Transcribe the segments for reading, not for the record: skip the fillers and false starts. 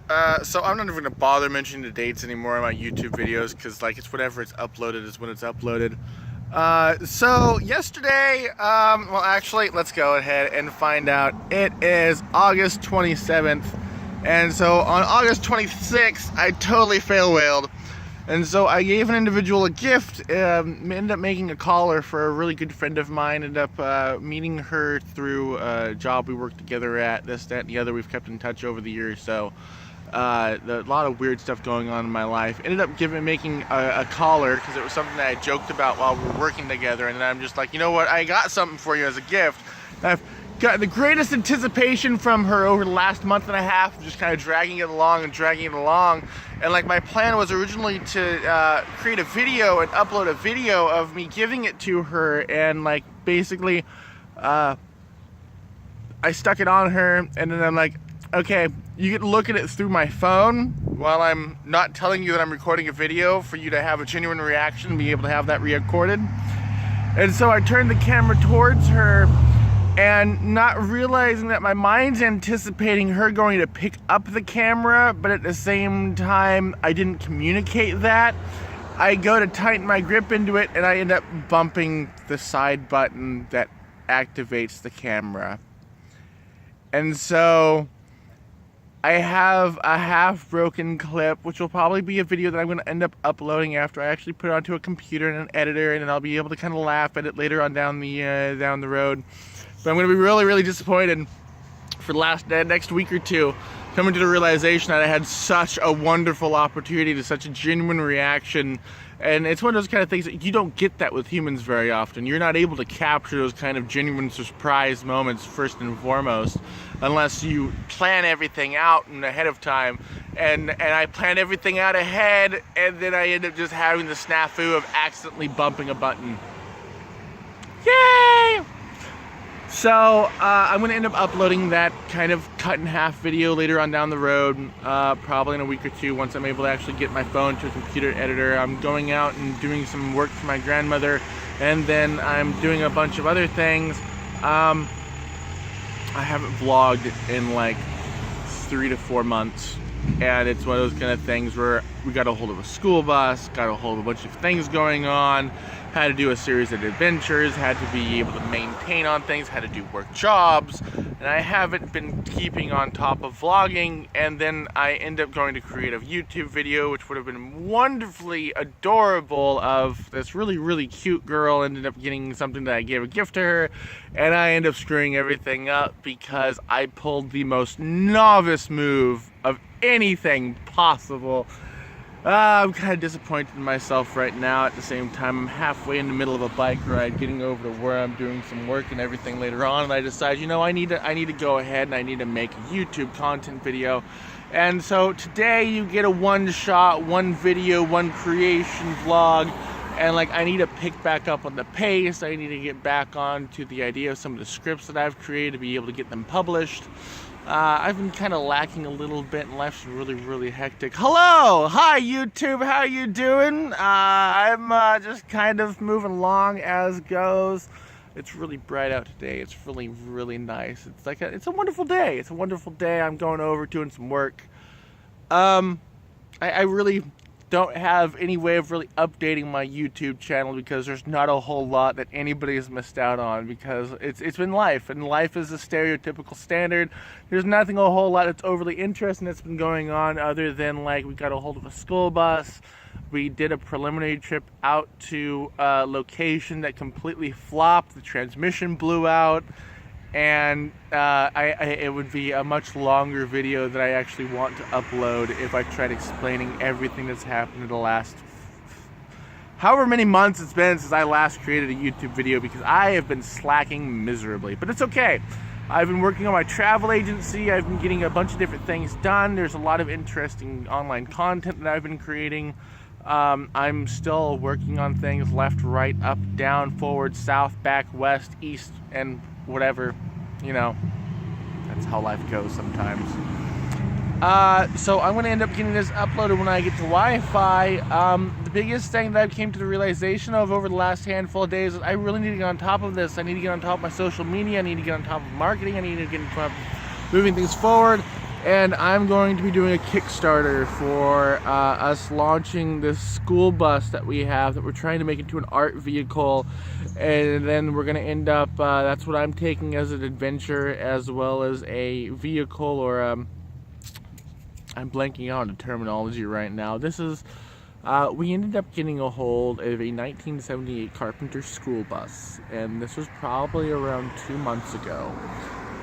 So I'm not even gonna bother mentioning the dates anymore on my YouTube videos because like it's whatever it's uploaded is when it's uploaded. So yesterday, well actually let's go ahead and find out. It is August 27th, and so on August 26th I totally fail whaled. And so I gave an individual a gift, ended up making a collar for a really good friend of mine, ended up meeting her through a job we worked together at, this, that, and the other. We've kept in touch over the years, so a lot of weird stuff going on in my life. Ended up making a collar because it was something that I joked about while we were working together, and then I'm just like, you know what, I got something for you as a gift. I've got the greatest anticipation from her over the last month and a half, just kind of dragging it along and dragging it along. And like my plan was originally to create a video and upload a video of me giving it to her, and like basically I stuck it on her, and then I'm like, okay, you get to look at it through my phone while I'm not telling you that I'm recording a video for you to have a genuine reaction and be able to have that re-recorded. And so I turned the camera towards her, and not realizing that my mind's anticipating her going to pick up the camera, but at the same time, I didn't communicate that. I go to tighten my grip into it, and I end up bumping the side button that activates the camera. And so I have a half-broken clip, which will probably be a video that I'm going to end up uploading after I actually put it onto a computer and an editor, and then I'll be able to kind of laugh at it later on down the road. But I'm going to be really, really disappointed for the next week or two, coming to the realization that I had such a wonderful opportunity to such a genuine reaction. And it's one of those kind of things that you don't get that with humans very often. You're not able to capture those kind of genuine surprise moments first and foremost, unless you plan everything out ahead of time. And I plan everything out ahead, and then I end up just having the snafu of accidentally bumping a button. Yay! So I'm going to end up uploading that kind of cut in half video later on down the road, probably in a week or two, once I'm able to actually get my phone to a computer editor. I'm going out and doing some work for my grandmother, and then I'm doing a bunch of other things. I haven't vlogged in like 3 to 4 months, and it's one of those kind of things where we got a hold of a school bus, got a hold of a bunch of things going on, had to do a series of adventures, had to be able to maintain on things, had to do work jobs, and I haven't been keeping on top of vlogging. And then I end up going to create a YouTube video, which would have been wonderfully adorable, of this really, really cute girl. Ended up getting something that I gave a gift to her, and I end up screwing everything up because I pulled the most novice move of anything possible. I'm kind of disappointed in myself right now. At the same time, I'm halfway in the middle of a bike ride, getting over to where I'm doing some work and everything later on, and I decide, you know, I need to go ahead and I need to make a YouTube content video. And so today you get a one shot, one video, one creation vlog, and like I need to pick back up on the pace. I need to get back on to the idea of some of the scripts that I've created to be able to get them published. I've been kind of lacking a little bit, and life's really, really hectic. Hello! Hi, YouTube! How you doing? I'm just kind of moving along as goes. It's really bright out today. It's really, really nice. It's like it's a wonderful day. It's a wonderful day. I'm going over doing some work. I really don't have any way of really updating my YouTube channel because there's not a whole lot that anybody has missed out on, because it's been life, and life is a stereotypical standard. There's nothing a whole lot that's overly interesting that's been going on, other than like we got a hold of a school bus. We did a preliminary trip out to a location that completely flopped. The transmission blew out. And it would be a much longer video that I actually want to upload if I tried explaining everything that's happened in the last however many months it's been since I last created a YouTube video, because I have been slacking miserably. But it's okay. I've been working on my travel agency. I've been getting a bunch of different things done. There's a lot of interesting online content that I've been creating. I'm still working on things left, right, up, down, forward, south, back, west, east, and whatever, you know, that's how life goes sometimes. So I'm going to end up getting this uploaded when I get to Wi-Fi. The biggest thing that I came to the realization of over the last handful of days is I really need to get on top of this. I need to get on top of my social media. I need to get on top of marketing. I need to get on top of moving things forward. and I'm going to be doing a Kickstarter for us launching this school bus that we have that we're trying to make into an art vehicle, and then we're going to end up, that's what I'm taking as an adventure as well as a vehicle, or I'm blanking out on the terminology right now. This is, we ended up getting a hold of a 1978 Carpenter school bus, and this was probably around 2 months ago.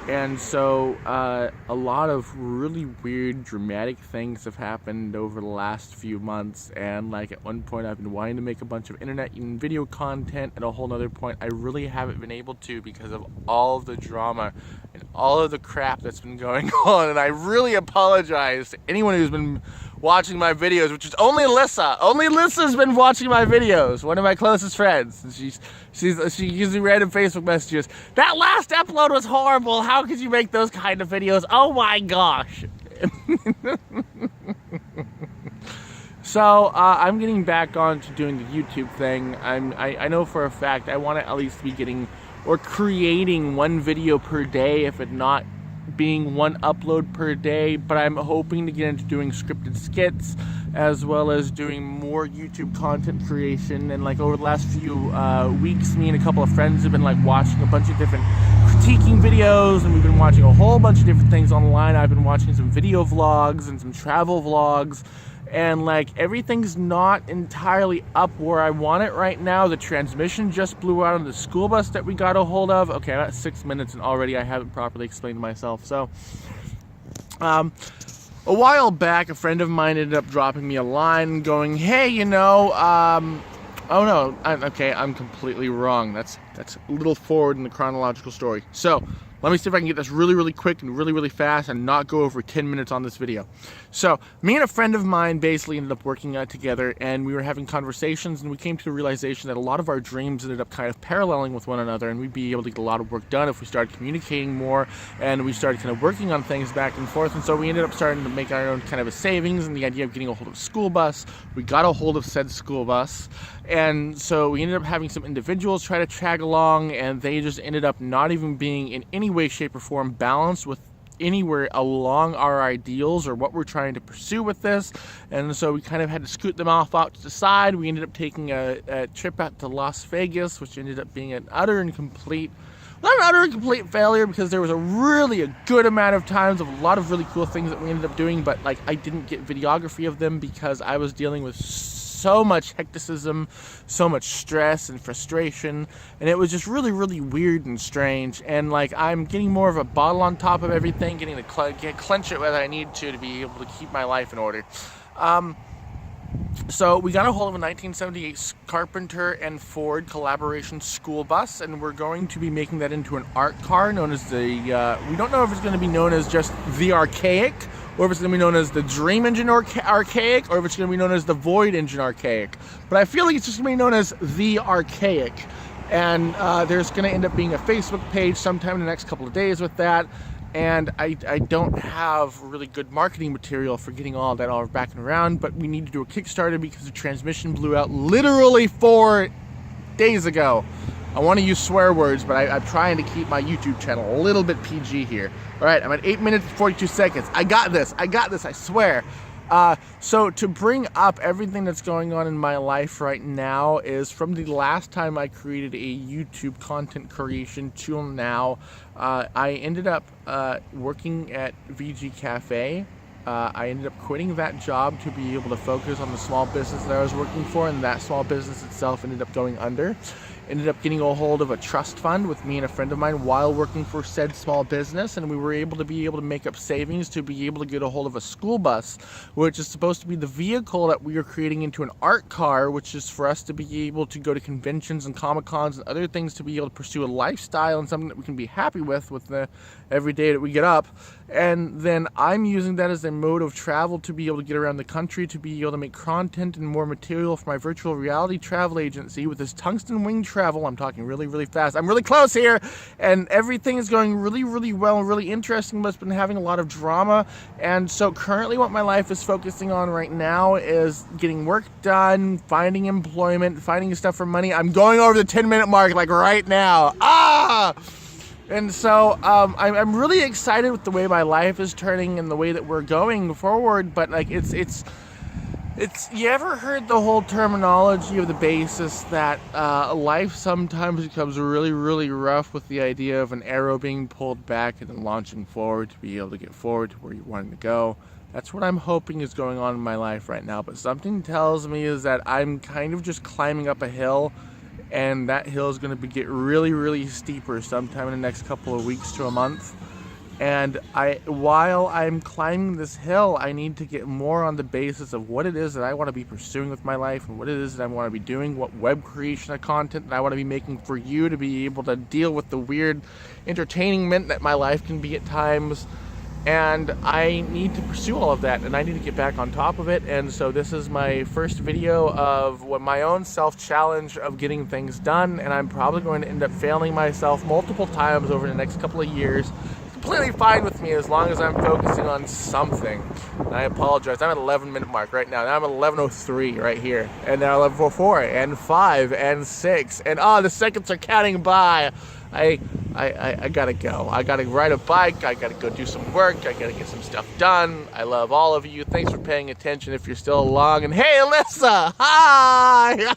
And so a lot of really weird, dramatic things have happened over the last few months, and like at one point I've been wanting to make a bunch of internet and video content. At a whole nother point I really haven't been able to because of all of the drama and all of the crap that's been going on, and I really apologize to anyone who's been watching my videos, which is only Alyssa. Only Alyssa's been watching my videos, one of my closest friends. And she gives me random Facebook messages. That last upload was horrible. How could you make those kind of videos? Oh my gosh. So I'm getting back on to doing the YouTube thing. I know for a fact I want to at least be getting or creating one video per day, if it not being one upload per day, but I'm hoping to get into doing scripted skits as well as doing more YouTube content creation. And like over the last few weeks, me and a couple of friends have been like watching a bunch of different critiquing videos, and we've been watching a whole bunch of different things online. I've been watching some video vlogs and some travel vlogs, and like everything's not entirely up where I want it right now. The transmission just blew out on the school bus that we got a hold of. Okay, I'm at 6 minutes and already I haven't properly explained myself. So a while back, a friend of mine ended up dropping me a line going, hey, you know, oh no, I'm completely wrong. That's a little forward in the chronological story. So let me see if I can get this really, really quick and really, really fast and not go over 10 minutes on this video. So me and a friend of mine basically ended up working out together, and we were having conversations, and we came to the realization that a lot of our dreams ended up kind of paralleling with one another, and we'd be able to get a lot of work done if we started communicating more and we started kind of working on things back and forth. And so we ended up starting to make our own kind of a savings, and the idea of getting a hold of a school bus. We got a hold of said school bus, and so we ended up having some individuals try to tag along, and they just ended up not even being in any way, shape, or form balanced with anywhere along our ideals or what we're trying to pursue with this. And so we kind of had to scoot them off out to the side. We ended up taking a trip out to Las Vegas, which ended up being an utter and complete, not an utter and complete failure, because there was a good amount of times of a lot of really cool things that we ended up doing, but like I didn't get videography of them because I was dealing with so much hecticism, so much stress and frustration, and it was just really, really weird and strange. And like I'm getting more of a bottle on top of everything, getting to clench it where I need to be able to keep my life in order. So we got a hold of a 1978 Carpenter and Ford collaboration school bus, and we're going to be making that into an art car known as the, we don't know if it's going to be known as just the Archaic, or if it's going to be known as the Dream Engine Archaic, or if it's going to be known as the Void Engine Archaic. But I feel like it's just going to be known as the Archaic. And there's going to end up being a Facebook page sometime in the next couple of days with that. And I don't have really good marketing material for getting all that all back and around, but we need to do a Kickstarter because the transmission blew out literally 4 days ago. I want to use swear words, but I'm trying to keep my YouTube channel a little bit PG here. All right, I'm at 8 minutes and 42 seconds. I got this, I swear. So to bring up everything that's going on in my life right now is from the last time I created a YouTube content creation till now. I ended up working at VG Cafe. I ended up quitting that job to be able to focus on the small business that I was working for, and that small business itself ended up going under. Ended up getting a hold of a trust fund with me and a friend of mine while working for said small business, and we were able to make up savings to be able to get a hold of a school bus, which is supposed to be the vehicle that we are creating into an art car, which is for us to be able to go to conventions and Comic-Cons and other things to be able to pursue a lifestyle and something that we can be happy with the every day that we get up. And then I'm using that as a mode of travel to be able to get around the country, to be able to make content and more material for my virtual reality travel agency with this Tungsten Wing Travel. I'm talking really, really fast. I'm really close here, and everything is going really, really well and really interesting, but it's been having a lot of drama. And so currently what my life is focusing on right now is getting work done, finding employment, finding stuff for money. I'm going over the 10-minute mark like right now. And so I'm really excited with the way my life is turning and the way that we're going forward. But like it's you ever heard the whole terminology of the basis that life sometimes becomes really, really rough with the idea of an arrow being pulled back and then launching forward to be able to get forward to where you're wanting to go. That's what I'm hoping is going on in my life right now. But something tells me is that I'm kind of just climbing up a hill, and that hill is going to get really, really steeper sometime in the next couple of weeks to a month. And while I'm climbing this hill, I need to get more on the basis of what it is that I want to be pursuing with my life and what it is that I want to be doing, what web creation of content that I want to be making for you to be able to deal with the weird entertainment that my life can be at times. And I need to pursue all of that, and I need to get back on top of it. And so this is my first video of my own self-challenge of getting things done, and I'm probably going to end up failing myself multiple times over the next couple of years. Completely fine with me as long as I'm focusing on something. And I apologize. I'm at 11-minute mark right now. Now I'm at 11:03 right here. And now 11:04 and 5 and 6. And the seconds are counting by. I gotta go. I gotta ride a bike. I gotta go do some work. I gotta get some stuff done. I love all of you. Thanks for paying attention if you're still along. And hey, Alyssa! Hi!